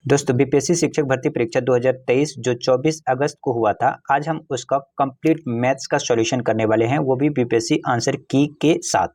दोस्तों बीपीएससी शिक्षक भर्ती परीक्षा 2023 जो 24 अगस्त को हुआ था, आज हम उसका कंप्लीट मैथ्स का सॉल्यूशन करने वाले हैं, वो भी बीपीएससी आंसर की के साथ।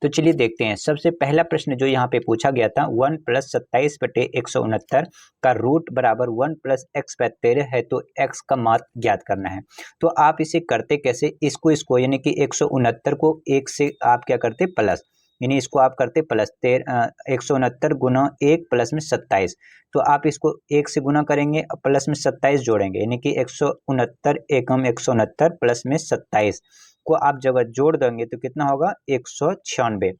तो चलिए देखते हैं। सबसे पहला प्रश्न जो यहाँ पे पूछा गया था 1 + 27/169 का रूट बराबर 1 + x/13 है, तो x का मान ज्ञात करना है। तो आप इसे करते कैसे, इसको यानी कि 169 को 1 से आप क्या करते प्लस, यानी इसको आप करते प्लस 169 गुना 1 प्लस में 27। तो आप इसको 1 से गुना करेंगे और प्लस में 27 जोड़ेंगे, यानी कि 169 एकम 169 प्लस में 27 को आप जब जोड़ देंगे तो कितना होगा 196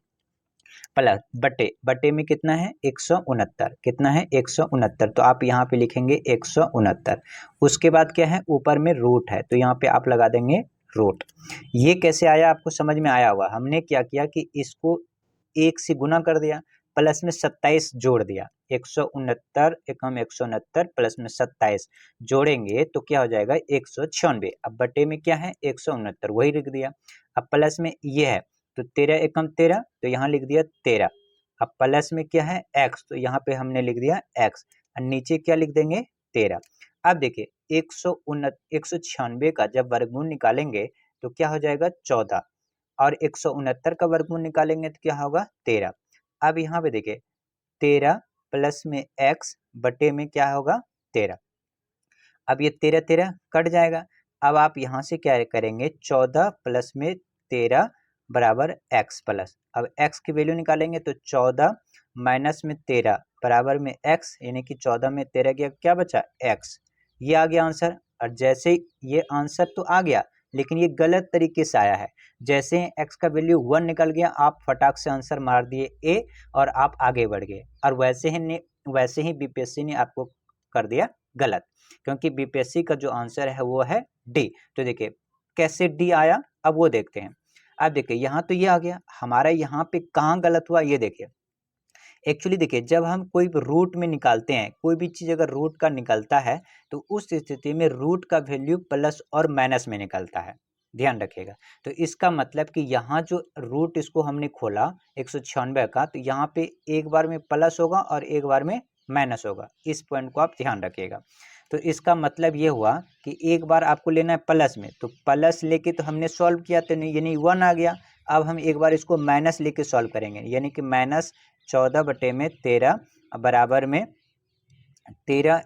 प्लस बटे बटे में कितना है 169, कितना है 169। तो आप यहाँ पे लिखेंगे 169। उसके बाद क्या है, ऊपर में रूट है, तो यहाँ पे आप लगा देंगे रूट। ये कैसे आया आपको समझ में आया होगा। हमने क्या किया कि इसको 1 से गुना कर दिया, प्लस में 27 जोड़ दिया। 169 एकम 169 प्लस में 27 जोड़ेंगे तो क्या हो जाएगा 196। अब बटे में क्या है 169, वही लिख दिया। अब प्लस में ये है तो 13 एकम 13, तो यहाँ लिख दिया 13। अब प्लस में क्या है x, तो यहाँ पे हमने लिख दिया x, और नीचे क्या लिख देंगे 13। अब देखिए 196 का जब वर्गमूल निकालेंगे तो क्या हो जाएगा 14, और 169 का वर्गमूल निकालेंगे तो क्या होगा 13। अब यहाँ पे देखिए 13 प्लस में x बटे में क्या होगा 13। अब ये 13 13 कट जाएगा। अब आप यहाँ से क्या करेंगे 14 प्लस में 13 बराबर x प्लस, अब x की वैल्यू निकालेंगे तो 14 माइनस में 13 बराबर में x, यानी कि 14 में 13 गया क्या बचा x। ये आ गया आंसर। और जैसे ये आंसर तो आ गया, लेकिन ये गलत तरीके से आया है। जैसे x का वैल्यू 1 निकल गया, आप फटाक से आंसर मार दिए a और आप आगे बढ़ गए, और वैसे ही बीपीएससी ने आपको कर दिया गलत, क्योंकि बीपीएससी का जो आंसर है वो है डी। तो देखिए कैसे डी आया, अब वो देखते हैं। अब देखिए यहाँ तो ये आ गया हमारा, यहाँ पे कहाँ गलत हुआ ये देखिए। एक्चुअली देखिए जब हम कोई रूट में निकालते हैं, कोई भी चीज़ अगर रूट का निकलता है तो उस स्थिति में रूट का वैल्यू प्लस और माइनस में निकलता है, ध्यान रखिएगा। तो इसका मतलब कि यहाँ जो रूट इसको हमने खोला 196 का, तो यहाँ पे एक बार में प्लस होगा और एक बार में माइनस होगा, इस पॉइंट को आप ध्यान रखिएगा। तो इसका मतलब ये हुआ कि एक बार आपको लेना है प्लस में, तो प्लस लेके तो हमने सॉल्व किया तो नहीं, यानी 1 आ गया। अब हम एक बार इसको माइनस लेके सॉल्व करेंगे, यानी कि माइनस 14 बटे में 13 बराबर में 13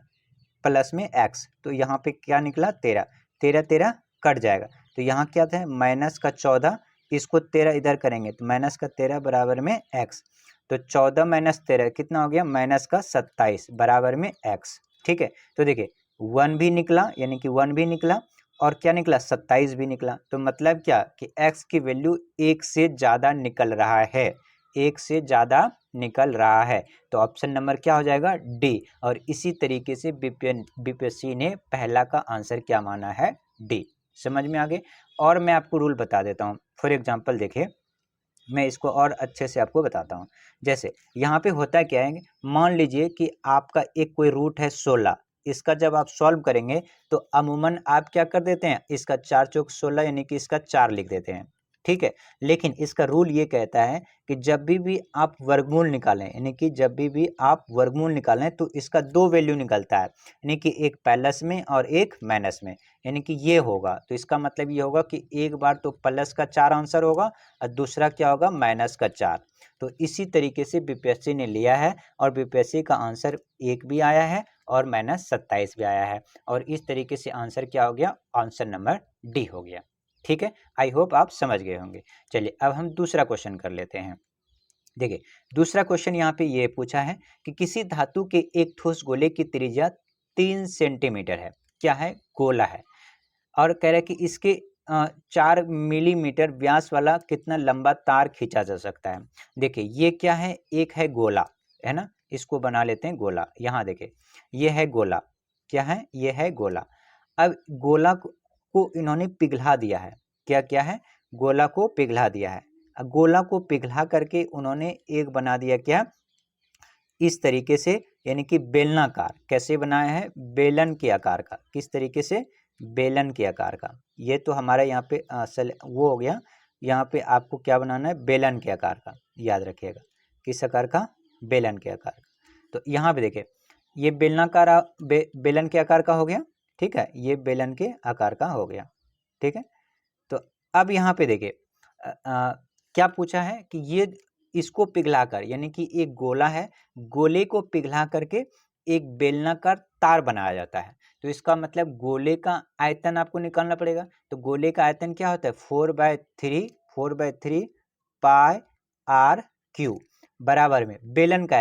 प्लस में x, तो यहाँ पे क्या निकला 13 13 13 कट जाएगा। तो यहाँ क्या था माइनस का 14, इसको 13 इधर करेंगे तो माइनस का 13 बराबर में x। तो 14 माइनस 13 कितना हो गया माइनस का 27 बराबर में x। ठीक है, तो देखिए 1 भी निकला, यानी कि 1 भी निकला, और क्या निकला 27 भी निकला। तो मतलब क्या कि x की वैल्यू 1 से ज़्यादा निकल रहा है, 1 से ज़्यादा निकल रहा है। तो ऑप्शन नंबर क्या हो जाएगा डी। और इसी तरीके से बीपीएससी ने पहला का आंसर क्या माना है डी। समझ में आ गए। और मैं आपको रूल बता देता हूँ। फॉर एग्जांपल देखिए, मैं इसको और अच्छे से आपको बताता हूँ। जैसे यहाँ पे होता क्या है, मान लीजिए कि आपका एक कोई रूट है 16, इसका जब आप सॉल्व करेंगे तो अमूमन आप क्या कर देते हैं, इसका 4 चौक 16 यानी कि इसका 4 लिख देते हैं। ठीक है, लेकिन इसका रूल ये कहता है कि जब भी आप वर्गमूल निकालें, यानी कि जब भी आप वर्गमूल निकालें तो इसका 2 वैल्यू निकलता है, यानी कि एक प्लस में और एक माइनस में, यानी कि ये होगा। तो इसका मतलब ये होगा कि एक बार तो प्लस का 4 आंसर होगा और दूसरा क्या होगा माइनस का 4। तो इसी तरीके से बीपीएससी ने लिया है, और बीपीएससी का आंसर 1 भी आया है और माइनस 27 भी आया है, और इस तरीके से आंसर क्या हो गया, आंसर नंबर डी हो गया। ठीक है, आई होप आप समझ गए होंगे। चलिए अब हम दूसरा क्वेश्चन कर लेते हैं। देखिए दूसरा क्वेश्चन यहाँ पे ये पूछा है कि किसी धातु के एक ठोस गोले की त्रिज्या 3 सेंटीमीटर है, क्या है गोला है, और कह रहा है कि इसके 4 मिलीमीटर व्यास वाला कितना लंबा तार खींचा जा सकता है। देखिए ये क्या है, एक है गोला, है ना, इसको बना लेते हैं गोला। यहाँ देखिए ये है गोला, क्या है ये है गोला। अब गोला को इन्होंने पिघला दिया है, क्या क्या है गोला को पिघला दिया है। अब गोला को पिघला करके उन्होंने एक बना दिया क्या इस तरीके से, यानी कि बेलनाकार। कैसे बनाया है, बेलन के आकार का। किस तरीके से, बेलन के आकार का। ये तो हमारा यहाँ पे असल वो हो गया। यहाँ पे आपको क्या बनाना है, बेलन के आकार का, याद रखिएगा किस आकार का, बेलन के आकार का। तो यहाँ पे देखिए ये बेलन के आकार का हो गया, ठीक है, ये बेलन के आकार का हो गया, ठीक है। तो अब यहाँ पे देखिए क्या पूछा है कि ये इसको पिघलाकर, यानी कि एक गोला है, गोले को पिघला करके एक बेलनाकार तार बनाया जाता है। तो इसका मतलब गोले का आयतन आपको निकालना पड़ेगा। तो गोले का आयतन क्या होता है, 4/3 पाई आर क्यू बराबर में बेलन का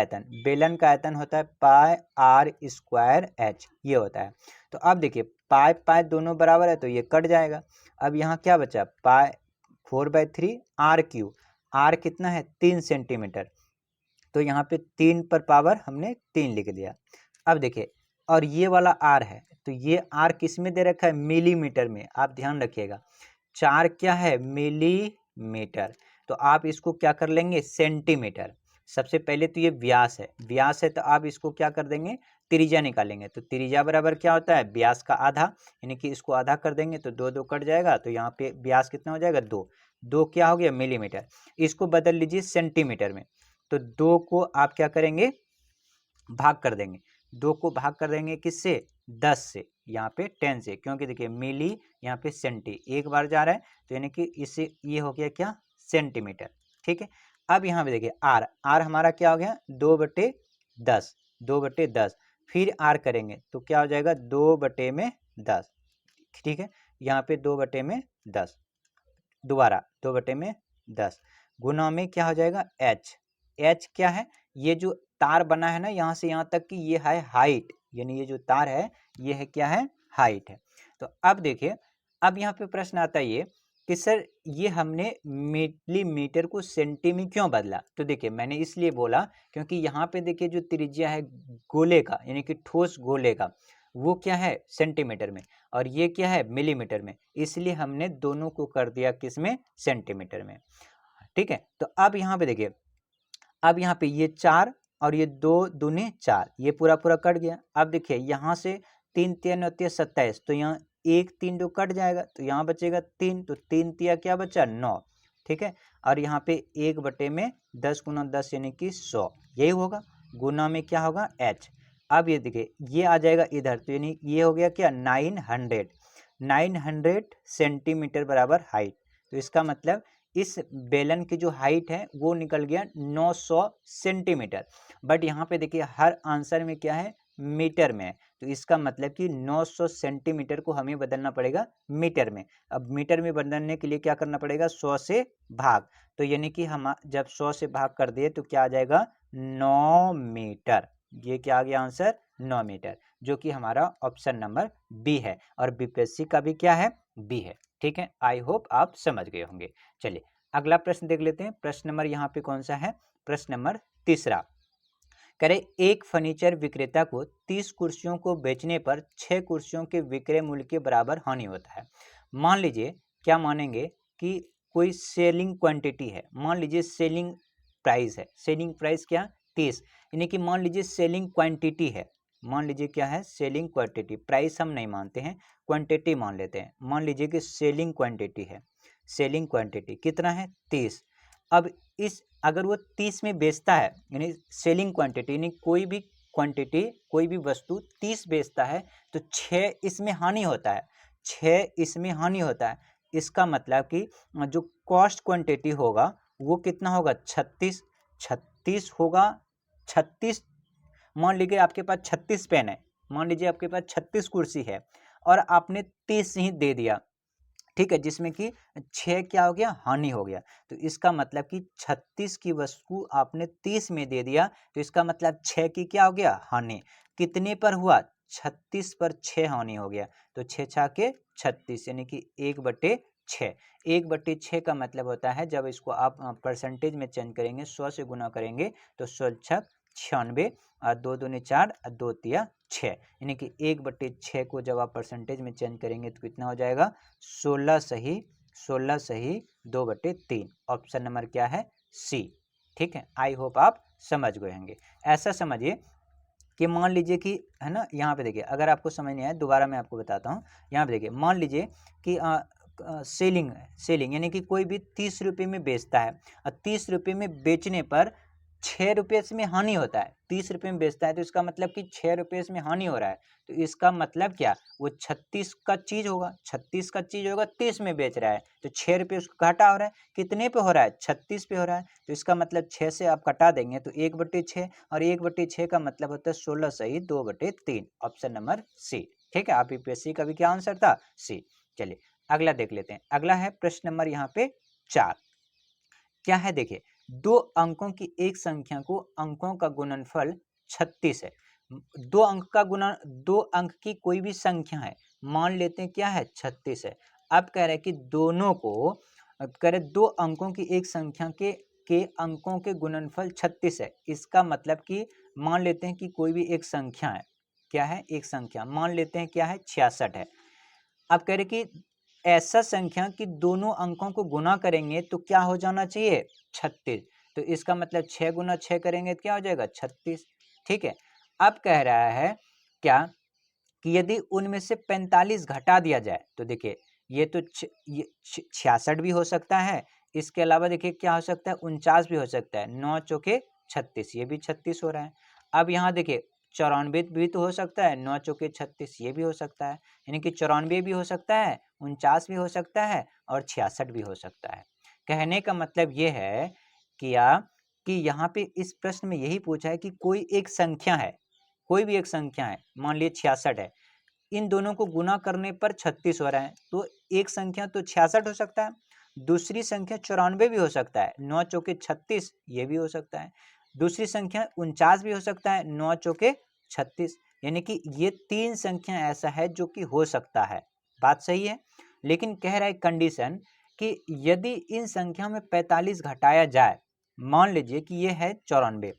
आयतन होता है पाई आर स्क्वायर एच, ये होता है। तो अब देखिए पाई पाई दोनों बराबर है तो ये कट जाएगा। अब यहाँ क्या बचा, पाई 4/3 आर क्यू, आर कितना है 3 सेंटीमीटर, तो यहाँ पे 3 पर पावर हमने 3 लिख दिया। अब देखिए और ये वाला आर है, तो ये आर किस में दे रखा है, मिलीमीटर में, आप ध्यान रखिएगा। 4 क्या है, मिलीमीटर, तो आप इसको क्या कर लेंगे, सेंटीमीटर। सबसे पहले तो ये व्यास है तो आप इसको क्या कर देंगे, त्रिज्या निकालेंगे। तो त्रिज्या बराबर क्या होता है, व्यास का आधा, यानी कि इसको आधा कर देंगे तो 2 2 कट जाएगा, तो यहाँ पे व्यास कितना हो जाएगा, 2 2 क्या हो गया, मिलीमीटर। इसको बदल लीजिए सेंटीमीटर में, तो 2 को आप क्या करेंगे, भाग कर देंगे। 2 को भाग कर देंगे किससे, 10 से, यहाँ पे 10 से, क्योंकि देखिए मिली यहाँ पे सेंटी एक बार जा रहा है, तो यानी कि इससे ये हो गया क्या, सेंटीमीटर, ठीक है। अब यहाँ पे देखिए आर हमारा क्या हो गया, 2/10, फिर आर करेंगे तो क्या हो जाएगा, 2/10, ठीक है। यहाँ पे 2/10, दोबारा 2/10 गुना में क्या हो जाएगा, एच क्या है, ये जो तार बना है ना यहाँ से यहाँ तक कि ये है हाइट, यानी ये जो तार है ये है क्या है, हाइट है। तो अब देखिए अब यहाँ पे प्रश्न आता है ये कि सर ये हमने मिलीमीटर को सेंटी में क्यों बदला। तो देखिए मैंने इसलिए बोला क्योंकि यहाँ पे देखिए जो त्रिज्या है गोले का, यानी कि ठोस गोले का, वो क्या है सेंटीमीटर में, और ये क्या है मिलीमीटर में, इसलिए हमने दोनों को कर दिया किस में, सेंटीमीटर में, ठीक है। तो अब यहाँ पे देखिए, अब यहाँ पे ये 4 और ये 2 दूनी 4, ये पूरा पूरा कट गया। अब देखिए यहाँ से 3 3 होती है 27, तो यहाँ 1 3 2 कट जाएगा, तो यहाँ बचेगा 3, तो 3 तिया क्या बचा, 9, ठीक है। और यहाँ पे 1/10 गुना 10 यानी कि 100, यही होगा, गुना में क्या होगा, एच। अब ये देखिए ये आ जाएगा इधर, तो यानी ये हो गया क्या, 900 सेंटीमीटर बराबर हाइट। तो इसका मतलब इस बेलन की जो हाइट है वो निकल गया 900 सेंटीमीटर। बट यहाँ पे देखिए हर आंसर में क्या है, मीटर में है, तो इसका मतलब कि 900 सेंटीमीटर को हमें बदलना पड़ेगा मीटर में। अब मीटर में बदलने के लिए क्या करना पड़ेगा, 100 से भाग, तो यानी कि हम जब 100 से भाग कर दिए तो क्या आ जाएगा, 9 मीटर। ये क्या आ गया आंसर, 9 मीटर, जो कि हमारा ऑप्शन नंबर बी है, और बीपीएससी का भी क्या है, बी है, ठीक है। आई होप आप समझ गए होंगे। चलिए अगला प्रश्न देख लेते हैं। प्रश्न नंबर यहाँ पे कौन सा है, प्रश्न नंबर 3 करे, एक फर्नीचर विक्रेता को 30 कुर्सियों को बेचने पर 6 कुर्सियों के विक्रय मूल्य के बराबर हानि होता है। मान लीजिए, क्या मानेंगे कि कोई सेलिंग क्वांटिटी है, मान लीजिए सेलिंग प्राइस है, सेलिंग प्राइस क्या, 30, यानी कि मान लीजिए सेलिंग क्वांटिटी है, मान लीजिए क्या है, सेलिंग क्वांटिटी, प्राइस हम नहीं मानते हैं, क्वांटिटी मान लेते हैं। मान लीजिए कि सेलिंग क्वांटिटी है, सेलिंग क्वांटिटी कितना है, 30। अब इस अगर वो 30 में बेचता है, यानी सेलिंग क्वांटिटी, यानी कोई भी क्वांटिटी, कोई भी वस्तु 30 बेचता है, तो 6 इसमें हानि होता है, 6 इसमें हानि होता है। इसका मतलब कि जो कॉस्ट क्वांटिटी होगा वो कितना होगा, 36 होगा, 36। मान लीजिए आपके पास 36 पेन है, मान लीजिए आपके पास 36 कुर्सी है और आपने 30 ही दे दिया, ठीक है, जिसमें कि 6 क्या हो गया, हानि हो गया। तो इसका मतलब कि 36 की वस्तु आपने 30 में दे दिया, तो इसका मतलब 6 की क्या हो गया, हानि। कितने पर हुआ, 36 पर 6 हानि हो गया, तो 6 6 के 36, यानी कि 1/6। 1/6 का मतलब होता है जब इसको आप परसेंटेज में चेंज करेंगे, 100 से गुना करेंगे तो 16 96, 2 दूनी 4, 2 तिया 6, यानी कि 1/6 को जब आप परसेंटेज में चेंज करेंगे तो कितना हो जाएगा, 16 सही 2/3। ऑप्शन नंबर क्या है, सी, ठीक है। आई होप आप समझ गए होंगे। ऐसा समझिए कि मान लीजिए कि है ना, यहाँ पे देखिए अगर आपको समझ नहीं आया दोबारा मैं आपको बताता हूँ। यहाँ पे देखिए मान लीजिए कि सेलिंग यानी कि कोई भी 30 रुपये में बेचता है और 30 रुपये में बेचने पर ₹6 में हानि होता है, 30 रुपये में बेचता है, तो इसका मतलब कि ₹6 में हानि हो रहा है। तो इसका मतलब क्या, वो 36 का चीज़ होगा, 36 का चीज़ होगा, 30 में बेच रहा है, तो ₹6 उसको घाटा हो रहा है। कितने पे हो रहा है, 36 पे हो रहा है। तो इसका मतलब 6 से आप घटा देंगे तो 1/6, और 1/6 का मतलब होता है 16 सही 2/3, ऑप्शन नंबर सी। ठीक है, आप यूपीएससी का भी क्या आंसर था, सी। चलिए अगला देख लेते हैं। अगला है प्रश्न नंबर यहाँ पे 4। क्या है देखिए, 2 अंकों की एक संख्या को अंकों का गुणनफल 36 है। 2 अंक का गुणा, 2 अंक की कोई भी संख्या है, मान लेते हैं क्या है, 36 है। अब कह रहे हैं कि दोनों को, अब कह रहे 2 अंकों की एक संख्या के अंकों के गुणनफल 36 है। इसका मतलब कि मान लेते हैं कि कोई भी एक संख्या है, क्या है, एक संख्या मान लेते हैं क्या है, 66 है। अब कह रहे कि ऐसा संख्या कि दोनों अंकों को गुना करेंगे तो क्या हो जाना चाहिए, 36। तो इसका मतलब 6 गुना 6 करेंगे तो क्या हो जाएगा, 36। ठीक है, अब कह रहा है क्या कि यदि उनमें से 45 घटा दिया जाए, तो देखिए ये तो ये 66 भी हो सकता है, इसके अलावा देखिए क्या हो सकता है, 49 भी हो सकता है, 9 चौके 36, ये भी 36 हो रहा है। अब यहाँ देखिए 94 भी तो हो सकता है, 9 चौके 36, ये भी हो सकता है, यानी कि 94 भी हो सकता है, 49 भी हो सकता है, और 66 भी हो सकता है। कहने का मतलब ये है कि यहाँ पे इस प्रश्न में यही पूछा है कि कोई एक संख्या है, कोई भी एक संख्या है, मान लीजिए 66 है, इन दोनों को गुना करने पर 36 हो रहा है, तो एक संख्या तो 66 हो सकता है, दूसरी संख्या 94 भी हो सकता है, 9 चौके 36, ये भी हो सकता है, दूसरी संख्या 49 भी हो सकता है, 9 चौके 36, यानी कि ये 3 संख्या ऐसा है जो कि हो सकता है। बात सही है, लेकिन कह रहा है कंडीशन कि यदि इन संख्या में 45 घटाया जाए, मान लीजिए कि ये है 94,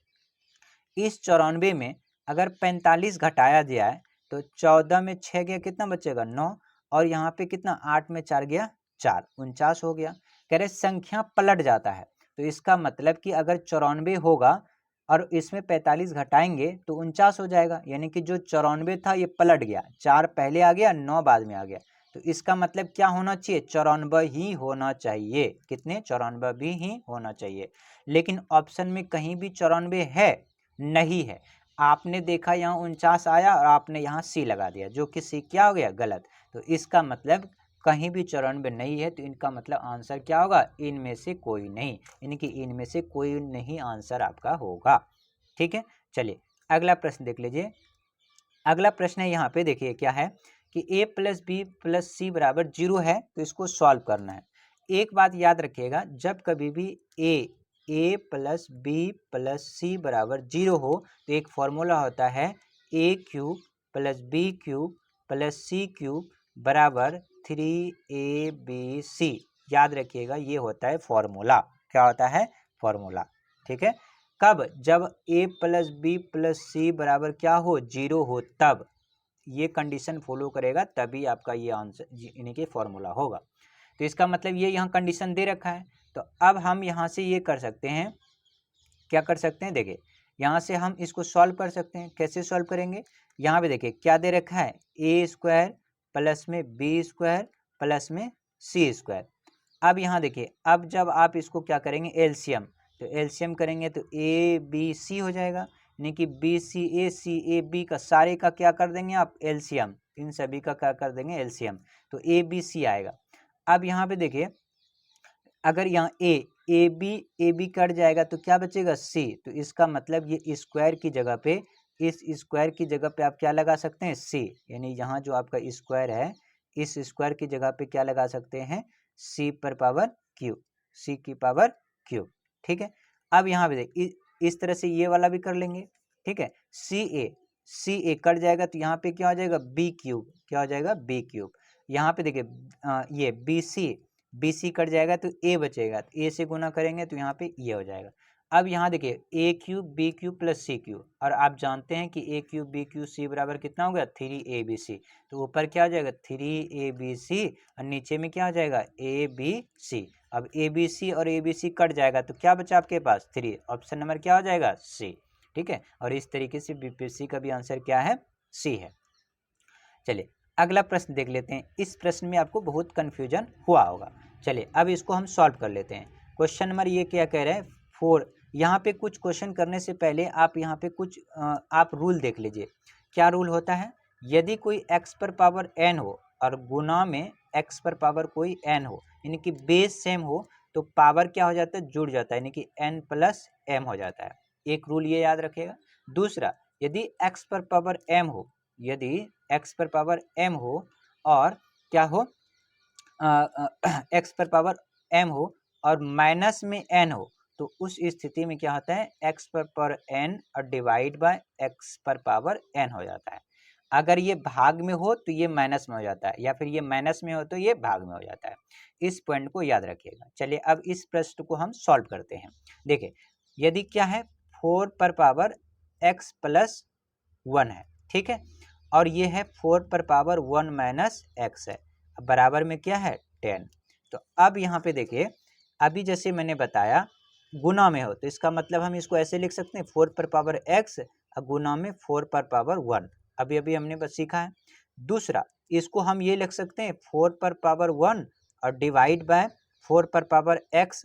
इस 94 में अगर 45 घटाया जाए तो 14 में 6 गया, कितना बचेगा, 9, और यहाँ पे कितना, 8 में 4 गया 4, 49 हो गया। कह रहे संख्या पलट जाता है, तो इसका मतलब कि अगर 94 होगा और इसमें 45 घटाएंगे तो 49 हो जाएगा, यानी कि जो 94 था ये पलट गया, 4 पहले आ गया, 9 बाद में आ गया। तो इसका मतलब क्या होना चाहिए, 94 ही होना चाहिए। कितने, 94 भी ही होना चाहिए। लेकिन ऑप्शन में कहीं भी 94 है नहीं है, आपने देखा यहाँ 49 आया और आपने यहाँ सी लगा दिया, जो कि सी क्या हो गया, गलत। तो इसका मतलब कहीं भी 94 नहीं है, तो इनका मतलब आंसर क्या होगा, इनमें से कोई नहीं, यानी कि इनमें से कोई नहीं आंसर आपका होगा। ठीक है, चलिए अगला प्रश्न देख लीजिए। अगला प्रश्न है यहाँ पे देखिए क्या है कि a plus B plus C बराबर 0 है, तो इसको सॉल्व करना है। एक बात याद रखिएगा, जब कभी भी a plus B plus C बराबर 0 हो तो एक फॉर्मूला होता है a cube plus B cube plus C cube बराबर 3abc। याद रखिएगा ये होता है फॉर्मूला। क्या होता है, फॉर्मूला। ठीक है, कब, जब a plus B plus C बराबर क्या हो, 0 हो, तब ये कंडीशन फॉलो करेगा, तभी आपका ये आंसर यानी कि फॉर्मूला होगा। तो इसका मतलब ये यहाँ कंडीशन दे रखा है, तो अब हम यहाँ से ये कर सकते हैं, क्या कर सकते हैं, देखिए यहाँ से हम इसको सॉल्व कर सकते हैं। कैसे सॉल्व करेंगे, यहाँ पे देखिए क्या दे रखा है, ए स्क्वायर प्लस में बी स्क्वायर प्लस में सी स्क्वायर। अब यहाँ देखिए, अब जब आप इसको क्या करेंगे, एलसीएम, तो एलसीएम करेंगे तो ए बी सी हो जाएगा, यानी कि बी सी ए बी का सारे का क्या कर देंगे आप, एलसीएम, इन सभी का क्या कर देंगे, एलसीएम, तो ए बी सी आएगा। अब यहाँ पे देखिए, अगर यहाँ ए बी कट जाएगा तो क्या बचेगा, सी, तो इसका मतलब ये स्क्वायर की जगह पे, इस स्क्वायर की जगह पे आप क्या लगा सकते हैं, सी, यानी यहाँ जो आपका स्क्वायर है, इस स्क्वायर की जगह पे क्या लगा सकते हैं, सी पर पावर क्यूब, सी की पावर क्यूब। ठीक है, अब यहाँ पे देख इस तरह से ये वाला भी कर लेंगे। ठीक है, सी ए कट जाएगा तो यहाँ पे क्या हो जाएगा, बी क्यूब, क्या हो जाएगा, बी क्यूब। यहाँ पे देखिए ये बी सी कट जाएगा तो ए बचेगा, तो ए से गुना करेंगे तो यहाँ पे ये हो जाएगा। अब यहाँ देखिए ए cube B cube plus C cube, और आप जानते हैं कि ए क्यूब बी क्यूब सी बराबर कितना हो गया, 3abc। तो ऊपर क्या हो जाएगा, 3abc, और नीचे में क्या हो जाएगा, abc। अब abc और abc कट जाएगा तो क्या बचा आपके पास, 3, ऑप्शन नंबर क्या हो जाएगा, सी। ठीक है, और इस तरीके से बीपीएससी का भी आंसर क्या है, सी है। चलिए अगला प्रश्न देख लेते हैं। इस प्रश्न में आपको बहुत कन्फ्यूजन हुआ होगा। चलिए अब इसको हम सॉल्व कर लेते हैं। क्वेश्चन नंबर ये क्या कह रहे हैं, 4, यहाँ पे कुछ क्वेश्चन करने से पहले आप यहाँ पे कुछ आप रूल देख लीजिए। क्या रूल होता है? यदि कोई x पर पावर n हो और गुना में x पर पावर कोई n हो, यानी कि बेस सेम हो, तो पावर क्या हो जाता है? जुड़ जाता है, यानी कि n प्लस m हो जाता है। एक रूल ये याद रखिएगा। दूसरा, यदि x पर पावर m हो, यदि x पर पावर m हो और क्या हो, x पर पावर m हो और माइनस में n हो, तो उस स्थिति में क्या होता है? x पर पावर n और डिवाइड बाय x पर पावर n हो जाता है। अगर ये भाग में हो तो ये माइनस में हो जाता है, या फिर ये माइनस में हो तो ये भाग में हो जाता है। इस पॉइंट को याद रखिएगा। चलिए अब इस प्रश्न को हम सॉल्व करते हैं। देखिए, यदि क्या है, 4 पर पावर x प्लस 1 है, ठीक है, और ये है 4 पर पावर 1 माइनस x है, बराबर में क्या है? 10। तो अब यहाँ पे देखिए, अभी जैसे मैंने बताया गुना में हो, तो इसका मतलब हम इसको ऐसे लिख सकते हैं, 4 पर पावर x और गुना में 4 पर पावर 1। अभी अभी हमने बस सीखा है। दूसरा, इसको हम ये लिख सकते हैं 4 पर पावर 1 और डिवाइड बाय 4 पर पावर x।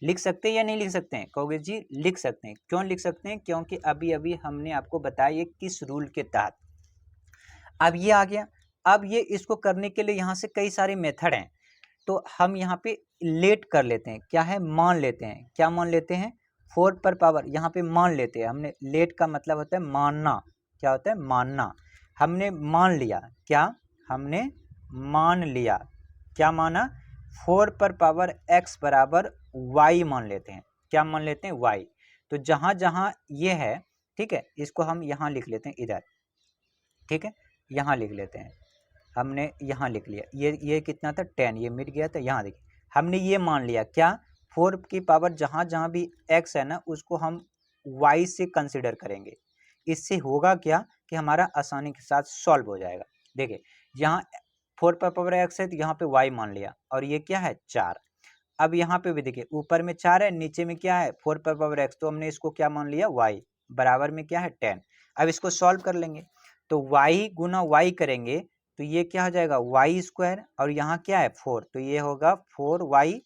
लिख सकते हैं या नहीं लिख सकते हैं? कहोगे जी लिख सकते हैं। क्यों लिख सकते हैं? क्योंकि अभी अभी हमने आपको बताया ये किस रूल के तहत। अब ये आ गया। अब ये इसको करने के लिए यहाँ से कई सारे मेथड हैं, तो हम यहाँ पे लेट कर लेते हैं। क्या है? मान लेते हैं। क्या मान लेते हैं? 4 पर पावर, यहाँ पे मान लेते हैं हमने। लेट का मतलब होता है मानना। क्या होता है? मानना। हमने मान लिया। क्या? हमने मान लिया। क्या माना? 4 पर पावर x बराबर y मान लेते हैं। क्या मान लेते हैं? y। तो जहाँ जहाँ ये है, ठीक है, इसको हम यहाँ लिख लेते हैं इधर, ठीक है, यहाँ लिख लेते हैं। हमने यहाँ लिख लिया, ये कितना था? 10, ये मिट गया था। यहाँ देखिए, हमने ये मान लिया। क्या? 4 की पावर जहाँ जहाँ भी x है ना, उसको हम y से कंसिडर करेंगे। इससे होगा क्या कि हमारा आसानी के साथ सॉल्व हो जाएगा। देखिए, यहाँ 4 पर पावर x है तो यहाँ पे y मान लिया, और ये क्या है? 4। अब यहाँ पे भी देखिए, ऊपर में 4 है, नीचे में क्या है? 4 पर पावर x, तो हमने इसको क्या मान लिया? y, बराबर में क्या है? 10। अब इसको सॉल्व कर लेंगे, तो y गुना y करेंगे तो ये क्या हो जाएगा? वाई स्क्वायर, और यहाँ क्या है? 4, तो ये होगा 4y,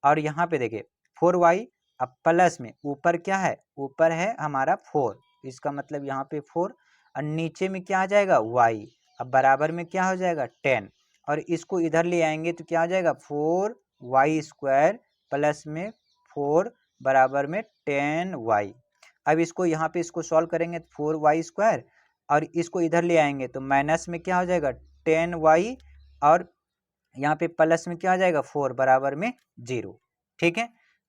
और यहाँ पे देखिए 4y, अब प्लस में ऊपर क्या है? ऊपर है हमारा 4, इसका मतलब यहाँ पे 4, और नीचे में क्या आ जाएगा? y, अब बराबर में क्या हो जाएगा? 10, और इसको इधर ले आएंगे तो क्या हो जाएगा? 4y स्क्वायर प्लस में 4 बराबर में 10y। अब इसको यहाँ पे इसको सॉल्व करेंगे तो 4y स्क्वायर, और इसको इधर ले आएंगे तो माइनस में क्या हो जाएगा? 10y, और यहाँ पे प्लस में क्या आ जाएगा? 4 बराबर में 0। ठीक है,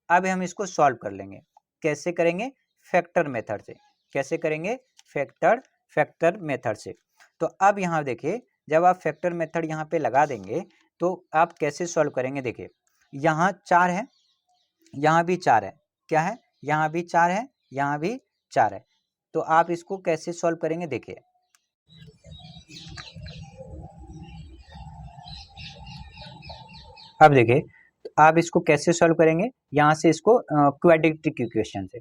अब हम इसको सॉल्व कर लेंगे। कैसे करेंगे? फैक्टर मेथड से। कैसे करेंगे? फैक्टर मेथड से। तो अब यहाँ देखिए, जब आप फैक्टर मेथड यहाँ पे लगा देंगे तो आप कैसे सॉल्व करेंगे? देखिए, यहाँ 4 है, यहाँ भी 4 है। क्या है? यहाँ भी 4 है, यहाँ भी 4 है। तो आप इसको कैसे सॉल्व करेंगे? देखिए, अब देखिए, तो आप इसको कैसे सॉल्व करेंगे? यहाँ से इसको क्वाड्रेटिक इक्वेशन से।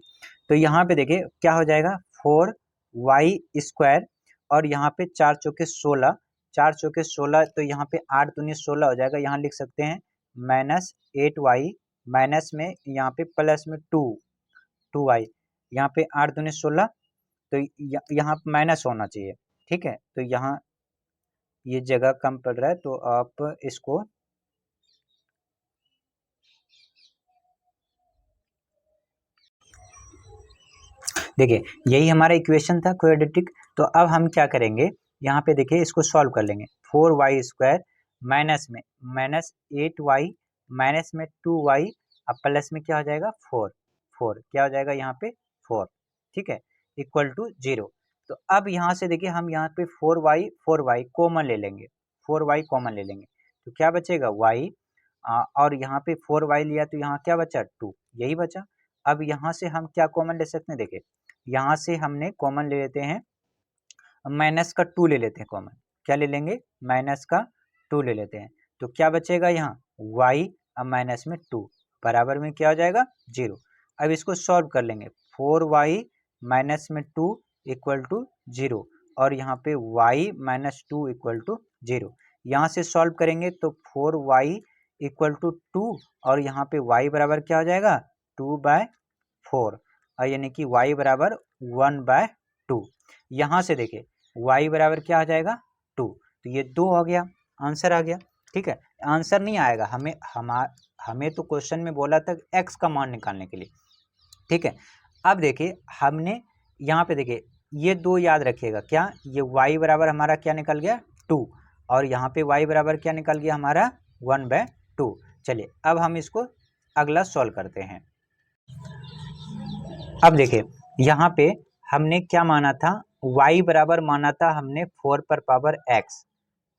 तो यहाँ पे देखिए क्या हो जाएगा? 4y स्क्वायर, और यहाँ पे 4 चौके 16, 4 चौके 16, तो यहाँ पे 8 दूनी 16 हो जाएगा। यहाँ लिख सकते हैं माइनस 8y, माइनस में यहाँ पे प्लस में 2y, यहाँ पे 8 दूनी 16, तो यहाँ माइनस होना चाहिए। ठीक है, तो यहाँ ये जगह कम पड़ रहा है, तो आप इसको देखिए, यही हमारा इक्वेशन था क्वाड्रेटिक। तो अब हम क्या करेंगे? यहाँ पे देखिए, इसको सॉल्व कर लेंगे। 4y स्क्वायर माइनस में माइनस 8y, माइनस में 2y, अब प्लस में क्या हो जाएगा? 4 क्या हो जाएगा यहाँ पे? 4। ठीक है, इक्वल टू 0। तो अब यहाँ से देखिए, हम यहाँ पे 4y कॉमन ले लेंगे। 4y कॉमन ले लेंगे तो क्या बचेगा? y, और यहाँ पे 4y लिया तो यहाँ क्या बचा? 2, यही बचा। अब यहाँ से हम क्या कॉमन ले सकते हैं? देखिए, यहाँ से हमने कॉमन ले लेते हैं, माइनस का 2 ले लेते हैं कॉमन। क्या ले लेंगे? माइनस का 2 ले लेते हैं, तो क्या बचेगा यहाँ? y, अब माइनस में 2 बराबर में क्या हो जाएगा? 0। अब इसको सॉल्व कर लेंगे। 4y माइनस में 2 इक्वल टू 0, और यहाँ पे y माइनस 2 इक्वल टू 0। यहाँ से सॉल्व करेंगे तो 4y इक्वल टू 2, और यहाँ पे y बराबर क्या हो जाएगा? 2/4। 4 और यानी कि y बराबर 1/2। यहाँ से देखिए y बराबर क्या आ जाएगा 2, तो ये 2 हो गया, आंसर आ गया। ठीक है, आंसर नहीं आएगा, हमें तो क्वेश्चन में बोला था x का मान निकालने के लिए। ठीक है, अब देखिए हमने यहाँ पे देखिए ये 2 याद रखिएगा, क्या ये y बराबर हमारा क्या निकल गया 2 और यहाँ पे y बराबर क्या निकल गया हमारा 1/2। चलिए अब हम इसको अगला सॉल्व करते हैं। अब देखिए यहाँ पे हमने क्या माना था, y बराबर माना था हमने 4 पर पावर x,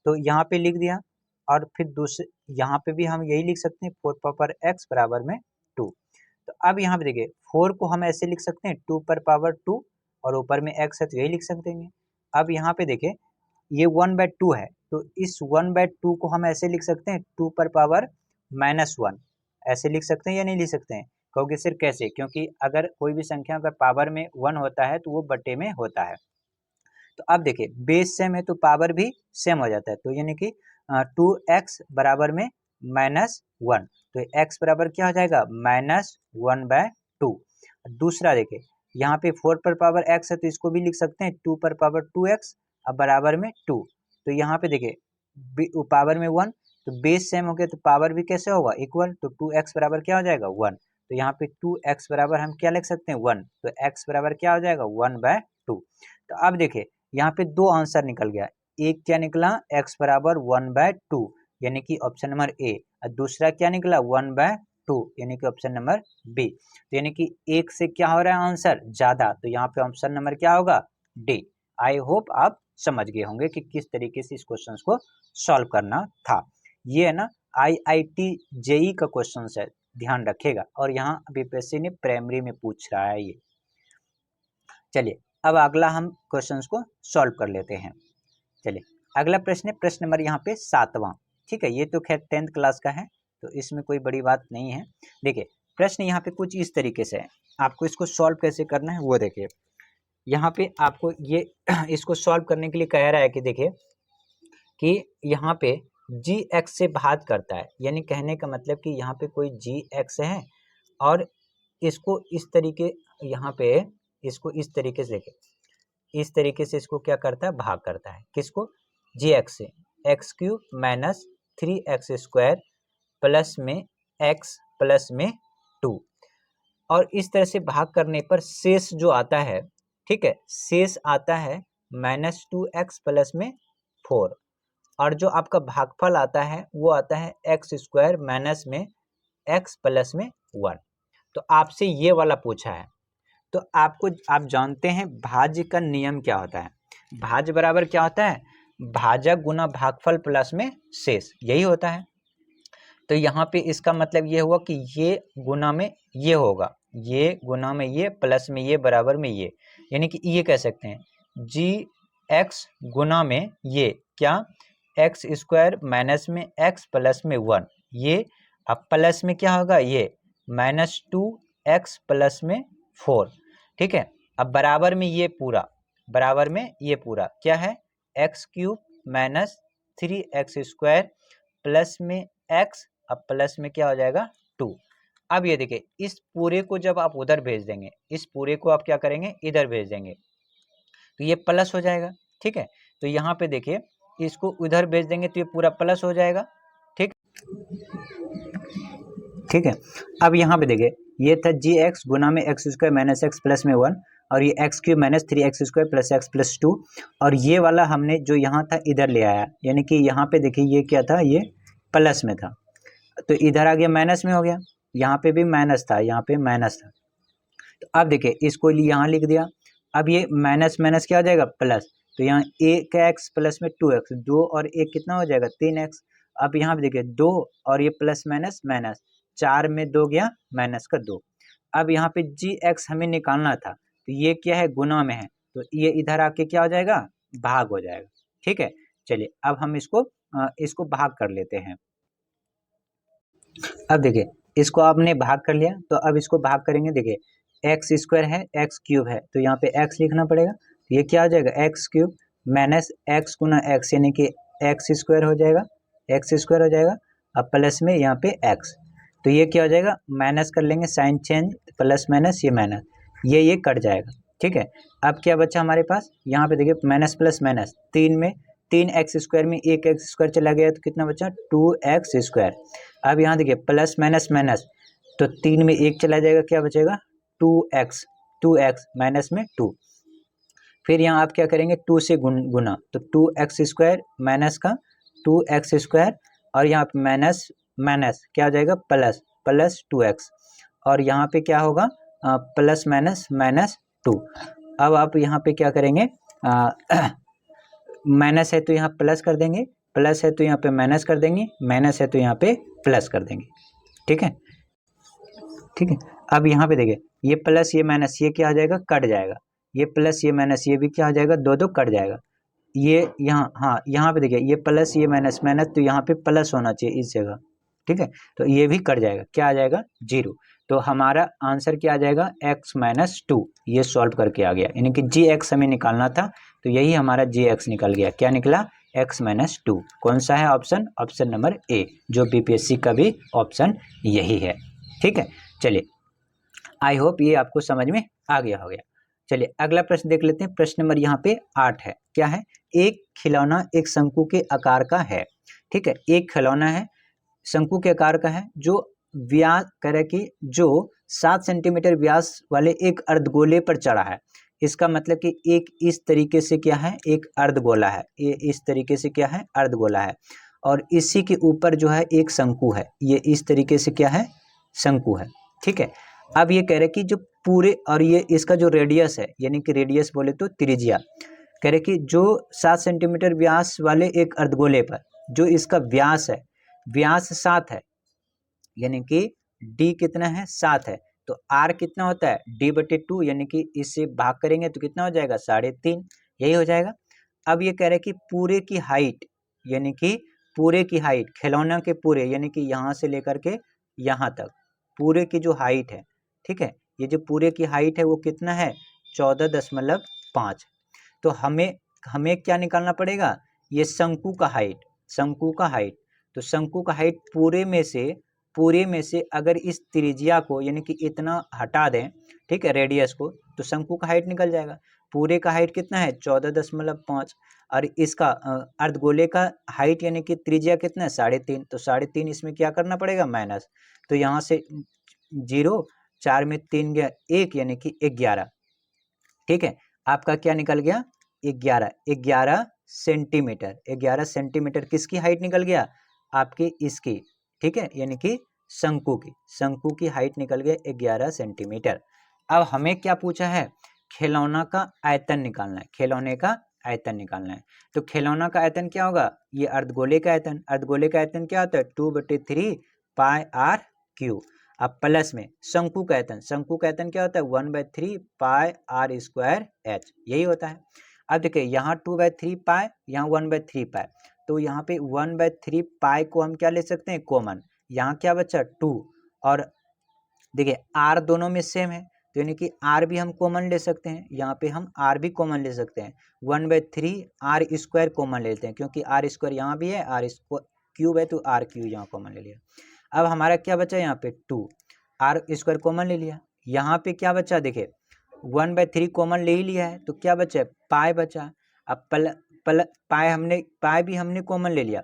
तो यहाँ पे लिख दिया। और फिर दूसरे यहाँ पे भी हम यही लिख सकते हैं 4 पावर x बराबर में 2। तो अब यहाँ पे देखिए 4 को हम ऐसे लिख सकते हैं 2 पर पावर 2 और ऊपर में x है तो यही लिख सकते हैं। अब यहाँ पे देखिए ये 1/2 है, तो इस 1/2 को हम ऐसे लिख सकते हैं 2 पर पावर -1, ऐसे लिख सकते हैं या नहीं लिख सकते हैं? कहोगे सर कैसे? क्योंकि अगर कोई भी संख्या अगर पावर में 1 होता है तो वो बटे में होता है। तो अब देखिए बेस सेम है तो पावर भी सेम हो जाता है, तो यानी कि 2x बराबर में -1, तो x बराबर क्या हो जाएगा -1/2। दूसरा देखिए यहाँ पे 4 पर पावर x है तो इसको भी लिख सकते हैं 2 पर पावर 2x अब बराबर में 2। तो यहाँ पे देखिए पावर में 1 तो बेस सेम हो गया तो पावर भी कैसे होगा इक्वल, तो 2x बराबर क्या हो जाएगा 1। तो यहाँ पे 2x बराबर हम क्या लिख सकते हैं 1, तो x बराबर क्या हो जाएगा 1/2। तो अब देखिए यहाँ पे 2 आंसर निकल गया, एक क्या निकला x बराबर 1/2 यानी कि ऑप्शन नंबर ए, और दूसरा क्या निकला 1/2 यानी कि ऑप्शन नंबर बी। तो यानी कि एक से क्या हो रहा है आंसर ज्यादा, तो यहाँ पे ऑप्शन नंबर क्या होगा डी। आई होप आप समझ गए होंगे कि किस तरीके से इस क्वेश्चन को सॉल्व करना था। ये है ना IIT JEE का क्वेश्चन है, ध्यान रखिएगा, और यहाँ बीपीएससी ने प्राइमरी में पूछ रहा है ये। चलिए अब अगला हम क्वेश्चंस को सॉल्व कर लेते हैं। चलिए अगला प्रश्न है प्रश्न नंबर यहाँ पे 7वां। ठीक है, ये तो खैर 10th क्लास का है तो इसमें कोई बड़ी बात नहीं है। देखिए प्रश्न यहाँ पे कुछ इस तरीके से है, आपको इसको सॉल्व कैसे करना है वो देखिए। यहाँ पे आपको ये इसको सॉल्व करने के लिए कह रहा है कि देखिए कि यहाँ पे gx से भाग करता है, यानी कहने का मतलब कि यहाँ पे कोई gx है और इसको इस तरीके यहाँ पे इसको इस तरीके से देखें, इस तरीके से इसको क्या करता है भाग करता है, किसको gx से, x³ माइनस 3x² प्लस में x प्लस में 2, और इस तरह से भाग करने पर शेष जो आता है, ठीक है, शेष आता है -2x प्लस में 4, और जो आपका भागफल आता है वो आता है x² माइनस में x प्लस में 1। तो आपसे ये वाला पूछा है, तो आप जानते हैं भाज्य का नियम क्या होता है, भाज्य बराबर क्या होता है भाजक गुना भागफल प्लस में शेष, यही होता है। तो यहाँ पे इसका मतलब ये हुआ कि ये गुना में ये होगा, ये गुना में ये प्लस में ये बराबर में ये, यानी कि ये कह सकते हैं gx गुना में ये क्या x² माइनस में x प्लस में 1, ये अब प्लस में क्या होगा ये -2x प्लस में 4। ठीक है, अब बराबर में ये पूरा, बराबर में ये पूरा क्या है x³ माइनस 3x² प्लस में x, अब प्लस में क्या हो जाएगा 2। अब ये देखिए इस पूरे को जब आप उधर भेज देंगे, इस पूरे को आप क्या करेंगे इधर भेज देंगे तो ये प्लस हो जाएगा। ठीक है, तो यहाँ पे देखिए इसको उधर भेज देंगे तो ये पूरा प्लस हो जाएगा। ठीक है, अब यहाँ पे देखिए ये था gx गुना में x² माइनस x प्लस में 1 और ये x³ minus 3x² plus x plus 2, और ये वाला हमने जो यहाँ था इधर ले आया, यानी कि यहाँ पे देखिए ये क्या था ये प्लस में था तो इधर आ गया माइनस में हो गया, यहाँ पे भी माइनस था यहाँ पे माइनस था। तो अब देखिए इसको यहाँ लिख दिया, अब ये माइनस माइनस क्या हो जाएगा प्लस, तो यहाँ एक x प्लस में 2x, 2 और 1 कितना हो जाएगा 3x। अब यहाँ पे देखिए 2 और ये प्लस माइनस माइनस, 4 में 2 गया माइनस का 2। अब यहाँ पे gx हमें निकालना था तो ये क्या है गुना में है तो ये इधर आके क्या हो जाएगा भाग हो जाएगा। ठीक है, चलिए अब हम इसको भाग कर लेते हैं। अब देखिए इसको आपने भाग कर लिया तो अब इसको भाग करेंगे, देखिए x² है x³ है तो यहाँ पे x लिखना पड़ेगा, तो ये क्या हो जाएगा x³ माइनस x गुना x यानी कि x² हो जाएगा, x² हो जाएगा, अब प्लस में यहाँ पे x, तो ये क्या हो जाएगा, माइनस कर लेंगे, साइन चेंज, प्लस माइनस ये माइनस, ये कट जाएगा। ठीक है, अब क्या बचा हमारे पास, यहाँ पे देखिए माइनस प्लस माइनस, 3 में 3x² में 1x² चला गया तो कितना बचा 2x²। अब यहाँ देखिए प्लस माइनस माइनस, तो 3 में 1 चला जाएगा, क्या बचेगा 2x माइनस में 2। फिर यहाँ आप क्या करेंगे 2 से गुना, तो 2x² माइनस का 2x², और यहाँ पे माइनस माइनस क्या हो जाएगा प्लस, प्लस 2x, और यहाँ पे क्या होगा प्लस माइनस माइनस 2। अब आप यहाँ पे क्या करेंगे, माइनस है तो यहाँ प्लस कर देंगे, प्लस है तो यहाँ पे माइनस कर देंगे, माइनस है तो यहाँ पे प्लस कर देंगे। ठीक है, ठीक है। अब यहाँ पे देखिए ये प्लस ये माइनस ये क्या हो जाएगा, कट जाएगा, ये प्लस ये माइनस ये भी क्या हो जाएगा, दो दो कट जाएगा। ये यहाँ, हाँ यहाँ पे देखिए ये प्लस ये माइनस माइनस, तो यहाँ पे प्लस होना चाहिए इस जगह। ठीक है, तो ये भी कट जाएगा, क्या आ जाएगा 0। तो हमारा आंसर क्या आ जाएगा x-2, ये सॉल्व करके आ गया, यानी कि gx हमें निकालना था, तो यही हमारा gx निकल गया। क्या निकला x-2। कौन सा है ऑप्शन, ऑप्शन नंबर ए, जो बीपीएससी का भी ऑप्शन यही है। ठीक है, चलिए आई होप ये आपको समझ में आ गया हो गया। चलिए अगला प्रश्न देख लेते हैं, प्रश्न नंबर यहाँ पे 8 है। क्या है, एक खिलौना एक शंकु के आकार का है। ठीक है, एक खिलौना है शंकु के आकार का है, जो व्यास करे कि जो 7 सेंटीमीटर व्यास वाले एक अर्धगोले पर चढ़ा है। इसका मतलब कि एक इस तरीके से क्या है, एक अर्धगोला है, ये इस तरीके से क्या है अर्धगोला है, और इसी के ऊपर जो है एक शंकु है, ये इस तरीके से क्या है शंकु है। ठीक है, अब ये कह रहे कि जो पूरे, और ये इसका जो रेडियस है, यानी कि रेडियस बोले तो त्रिज्या, कह रहे कि जो 7 सेंटीमीटर व्यास वाले एक अर्धगोले पर जो इसका व्यास है, व्यास 7 है, यानी कि d कितना है 7 है, तो r कितना होता है d/2, यानी कि इससे भाग करेंगे तो कितना हो जाएगा 3.5, यही हो जाएगा। अब ये कह रहे कि पूरे की हाइट, यानी कि पूरे की हाइट खिलौना के पूरे, यानी कि यहाँ से लेकर के यहाँ तक पूरे की जो हाइट है, ठीक है, ये जो पूरे की हाइट है वो कितना है 14.5। तो हमें क्या निकालना पड़ेगा, ये शंकु का हाइट, शंकु का हाइट, तो शंकु का हाइट पूरे में से अगर इस त्रिज्या को यानी कि इतना हटा दें, ठीक है, रेडियस को, तो शंकु का हाइट निकल जाएगा। पूरे का हाइट कितना है 14.5, और इसका अर्धगोले का हाइट यानी कि त्रिज्या कितना है 3.5, तो 3.5 इसमें क्या करना पड़ेगा माइनस, तो यहाँ से 0, 4 में 3 गया 1, यानी कि 11। ठीक है, आपका क्या निकल गया 11 सेंटीमीटर, 11 सेंटीमीटर किसकी हाइट निकल गया आपके इसकी, ठीक है, यानी कि शंकु की हाइट निकल गया 11 सेंटीमीटर। अब हमें क्या पूछा है, खिलौना का आयतन निकालना है, खिलौने का आयतन निकालना है। तो खिलौना का आयतन क्या होगा, ये अर्धगोले का आयतन, अर्धगोले का आयतन क्या होता है 2/3 पाई आर क्यू। अब प्लस में शंकु का आयतन, शंकु का आयतन क्या होता है 1/3 पाई आर स्क्वायर एच, यही होता है। अब देखिए यहाँ 2/3 पाई, यहाँ 1/3 पाई, तो यहाँ पे 1/3 पाई को हम क्या ले सकते हैं कॉमन, यहाँ क्या बचा 2, और देखिए आर दोनों में सेम है, तो यानी कि आर भी हम कॉमन ले सकते हैं, यहाँ पे हम आर भी कॉमन ले सकते हैं, 1/3 आर स्क्वायर कॉमन लेते हैं, क्योंकि आर स्क्वायर यहाँ भी है, आर क्यूब है, तो आर क्यूब यहाँ कॉमन ले लिया। अब हमारा क्या बचा यहाँ पे 2, आर स्क्वायर कॉमन ले लिया, यहाँ पे क्या बचा देखिए 1/3 कॉमन ले ही लिया है, तो क्या बचा पाई बचा। अब पाई भी हमने कॉमन ले लिया,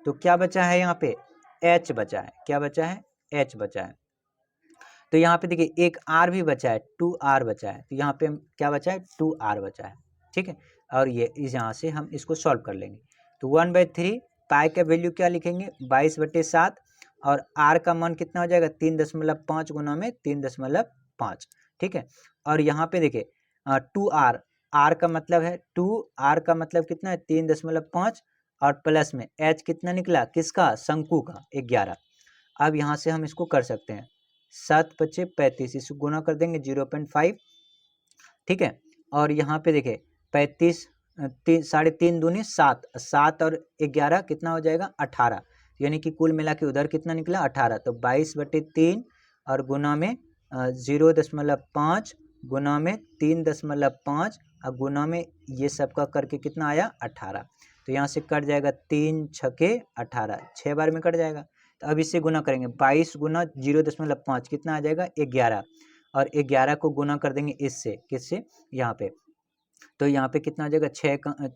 तो क्या बचा है यहाँ पे एच बचा है, क्या बचा है एच बचा है। तो यहाँ पे देखिए एक आर भी बचा है 2r बचा है, तो यहाँ पे क्या बचा है 2r बचा है। ठीक है, और ये इस यहाँ से हम इसको सॉल्व कर लेंगे, तो 1/3 पाई का वैल्यू क्या लिखेंगे 22/7, और r का मान कितना हो जाएगा 3.5 गुना में 3.5। ठीक है, और यहाँ पे देखिए 2r, r का मतलब है 2r का मतलब कितना है 3.5, और प्लस में h कितना निकला किसका शंकु का 11। अब यहाँ से हम इसको कर सकते हैं 7×5 = 35, इसको गुना कर देंगे 0.5। ठीक है, और यहाँ पे देखिए 35 3.5 दूनी 7, 7 और 11 कितना हो जाएगा 18, यानी कि कुल मिला के उधर कितना निकला 18, तो 22/3 और गुना में 0.5 गुना में 3.5 और गुना में ये सबका करके कितना आया 18, तो यहाँ से कट जाएगा 3 × 6 = 18, 6 बार में कट जाएगा, तो अब इससे गुना करेंगे, 22 गुना 0.5 कितना आ जाएगा 11, और 11 को गुना कर देंगे इससे, किससे, यहाँ पे, तो यहाँ पे कितना आ जाएगा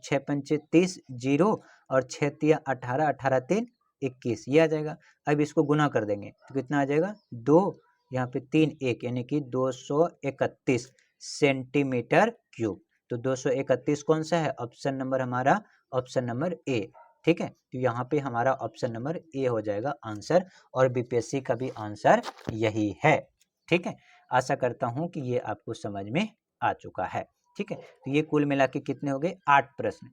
6 पंचे 30 जीरो, और 6 तिया 18, 18 3 21, ये आ जाएगा। अब इसको गुना कर देंगे तो कितना आ जाएगा 2, यहाँ पे 3 1, यानी कि 231 सेंटीमीटर क्यूब। तो 231 कौन सा है, ऑप्शन नंबर हमारा, ऑप्शन नंबर ए। ठीक है, तो यहाँ पे हमारा ऑप्शन नंबर ए हो जाएगा आंसर, और बीपीएससी का भी आंसर यही है। ठीक है, आशा करता हूँ कि ये आपको समझ में आ चुका है। ठीक है, तो ये कुल मिला के कितने हो गए 8 प्रश्न।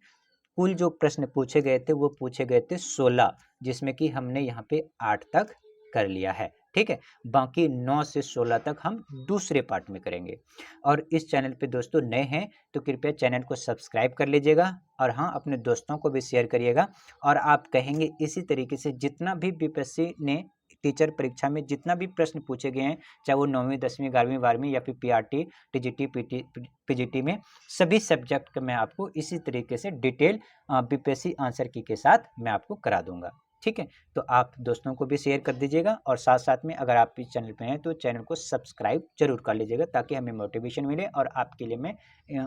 कुल जो प्रश्न पूछे गए थे वो पूछे गए थे 16, जिसमें कि हमने यहाँ पे 8 तक कर लिया है। ठीक है, बाकी 9 से 16 तक हम दूसरे पार्ट में करेंगे। और इस चैनल पे दोस्तों नए हैं तो कृपया चैनल को सब्सक्राइब कर लीजिएगा, और हाँ, अपने दोस्तों को भी शेयर करिएगा। और आप कहेंगे इसी तरीके से जितना भी बीपीएससी ने टीचर परीक्षा में जितना भी प्रश्न पूछे गए हैं, चाहे वो 9वीं 10वीं 11वीं 12वीं या फिर पीआरटी टीजीटी पीजीटी में, सभी सब्जेक्ट का मैं आपको इसी तरीके से डिटेल बीपीएससी आंसर की के साथ मैं आपको करा दूंगा। ठीक है, तो आप दोस्तों को भी शेयर कर दीजिएगा, और साथ साथ में अगर आप इस चैनल पे हैं तो चैनल को सब्सक्राइब जरूर कर लीजिएगा, ताकि हमें मोटिवेशन मिले और आपके लिए मैं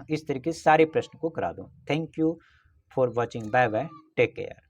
इस तरीके से सारे प्रश्न को करा दूं। Thank you for watching, bye bye, take care.